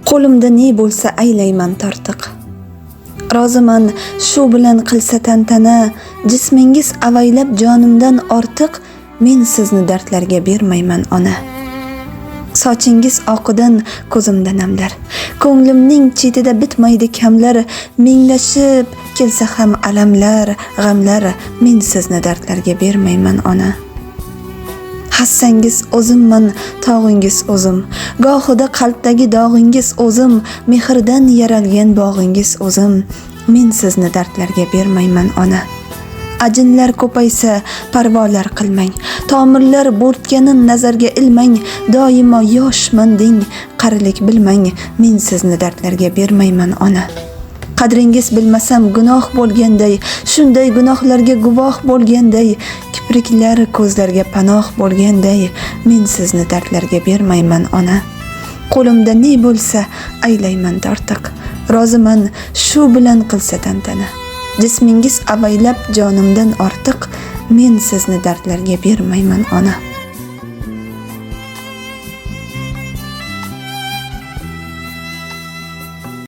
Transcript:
Qo'limda ne bo'lsa aylayman tortiq. Roziman shu bilan qilsa tantana, jismingiz avaylab jonimdan ortiq, men sizni dardlarga bermayman ona. Sochingiz oqidan ko'zimda namlar, ko'nglimning chetida bitmaydi kamlar, minglashib kelsa ham alamlar, g'amlar, men sizni dardlarga bermayman ona. Hassangiz o'zimman, tog'ingiz o'zim, gohida qalbdagi dog'ingiz o'zim, mehrdan yaralgan bog'ingiz o'zim, men sizni dardlarga bermayman ona. Ajinlar ko'paysa parvolar qilmang, tomirlar bo'rtganin nazarga ilmang, doimo yoshman deng, qarilik bilmang, men sizni dardlarga bermayman ona. Qadringiz bilmasam gunoh bo'lganday, shunday gunohlarga guvoh bo'lganday, kipriklar ko'zlarga panoh bo'lganday, men sizni dardlarga bermayman ona. Qo'limda ne bo'lsa aylayman tortiq, roziman shu bilan qilsa tantana. Jismingiz avaylab jonimdan ortiq, men sizni dardlarga bermayman ona.